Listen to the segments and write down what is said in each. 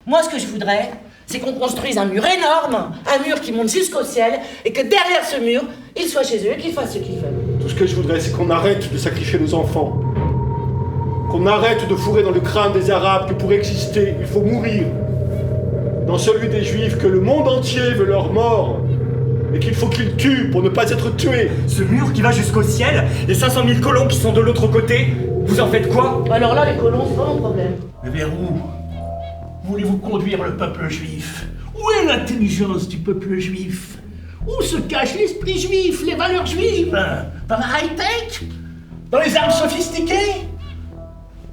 Moi, ce que je voudrais, c'est qu'on construise un mur énorme, un mur qui monte jusqu'au ciel, et que derrière ce mur, ils soient chez eux et qu'ils fassent ce qu'ils veulent. Tout ce que je voudrais, c'est qu'on arrête de sacrifier nos enfants. Qu'on arrête de fourrer dans le crâne des Arabes que pour exister, il faut mourir. Dans celui des Juifs, que le monde entier veut leur mort. Et qu'il faut qu'ils tuent pour ne pas être tués. Ce mur qui va jusqu'au ciel, les 500 000 colons qui sont de l'autre côté, vous en faites quoi? Alors là, les colons, c'est pas mon problème. Mais vers où voulez-vous conduire le peuple juif? Où est l'intelligence du peuple juif? Où se cache l'esprit juif, les valeurs juives? Dans la high-tech? Dans les armes sophistiquées?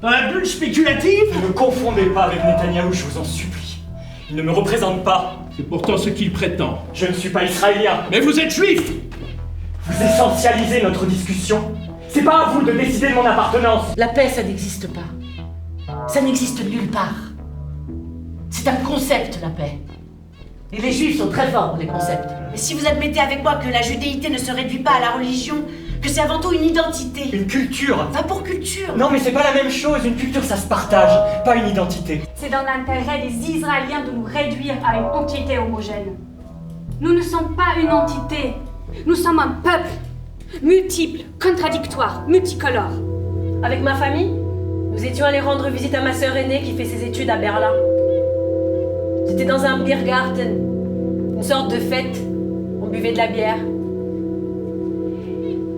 Dans la bulle spéculative? Ne me confondez pas avec Netanyahou, je vous en supplie. Il ne me représente pas. C'est pourtant ce qu'il prétend. Je ne suis pas israélien. Mais vous êtes juif! Vous essentialisez notre discussion. C'est pas à vous de décider de mon appartenance. La paix, ça n'existe pas. Ça n'existe nulle part. C'est un concept, la paix. Et les Juifs sont très forts pour les concepts. Mais si vous admettez avec moi que la judéité ne se réduit pas à la religion, que c'est avant tout une identité. Une culture. Va pour culture. Non mais c'est pas la même chose, une culture ça se partage, pas une identité. C'est dans l'intérêt des Israéliens de nous réduire à une entité homogène. Nous ne sommes pas une entité, nous sommes un peuple, multiple, contradictoire, multicolore. Avec ma famille, nous étions allés rendre visite à ma sœur aînée qui fait ses études à Berlin. C'était dans un Biergarten, une sorte de fête. On buvait de la bière.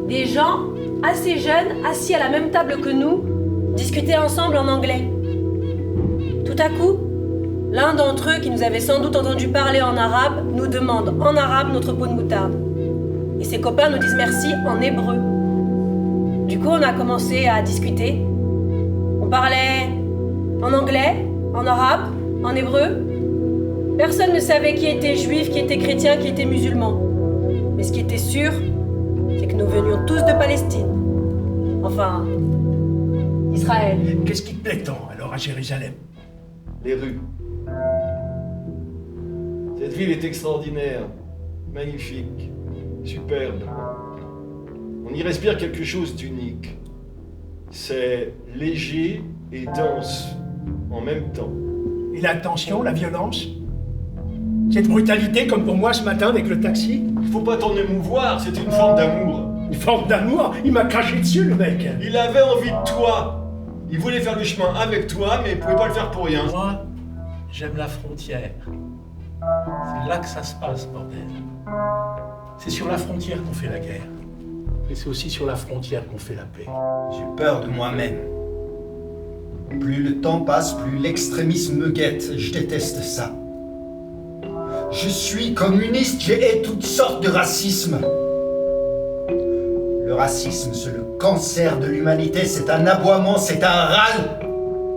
Des gens assez jeunes, assis à la même table que nous, discutaient ensemble en anglais. Tout à coup, l'un d'entre eux, qui nous avait sans doute entendu parler en arabe, nous demande en arabe notre pot de moutarde. Et ses copains nous disent merci en hébreu. Du coup, on a commencé à discuter. On parlait en anglais, en arabe, en hébreu. Personne ne savait qui était juif, qui était chrétien, qui était musulman. Mais ce qui était sûr, c'est que nous venions tous de Palestine. Enfin, Israël. Qu'est-ce qui te plaît tant, alors, à Jérusalem? Les rues. Cette ville est extraordinaire, magnifique, superbe. On y respire quelque chose d'unique. C'est léger et dense en même temps. Et la tension, la violence? Cette brutalité, comme pour moi ce matin avec le taxi? Il faut pas t'en émouvoir, c'est une forme d'amour. Une forme d'amour? Il m'a craché dessus, le mec. Il avait envie de toi. Il voulait faire le chemin avec toi, mais il pouvait pas le faire pour rien. Moi, j'aime la frontière. C'est là que ça se passe, bordel. C'est sur la frontière qu'on fait la guerre. Et c'est aussi sur la frontière qu'on fait la paix. J'ai peur de moi-même. Plus le temps passe, plus l'extrémisme me guette. Je déteste ça. Je suis communiste, je hais toutes sortes de racisme. Le racisme, c'est le cancer de l'humanité, c'est un aboiement, c'est un râle.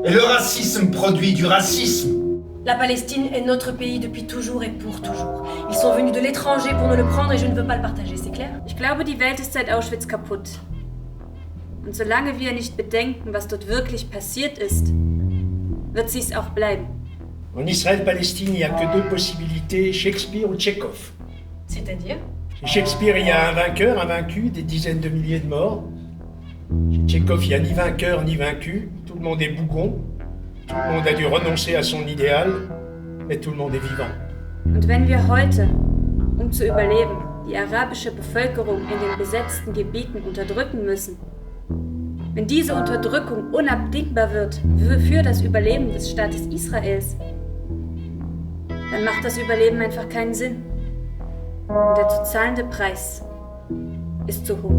Et le racisme produit du racisme. La Palestine est notre pays depuis toujours et pour toujours. Ils sont venus de l'étranger pour nous le prendre et je ne veux pas le partager, c'est clair? Ich glaube, die Welt ist seit Auschwitz kaputt. Und solange wir nicht bedenken, was dort wirklich passiert ist, wird sie es auch bleiben. En Israël-Palestine, il n'y a que deux possibilités, Shakespeare ou Tchekhov. C'est-à-dire? Chez Shakespeare, il y a un vainqueur, un vaincu, des dizaines de milliers de morts. Chez Tchekhov, il n'y a ni vainqueur ni vaincu. Tout le monde est bougon. Tout le monde a dû renoncer à son idéal. Mais tout le monde est vivant. Und wenn wir heute, um zu überleben, die arabische Bevölkerung in den besetzten Gebieten unterdrücken müssen, wenn diese Unterdrückung unabdingbar wird für das Überleben des Staates Israels, dann macht das Überleben einfach keinen Sinn. Und der zu zahlende Preis ist zu hoch.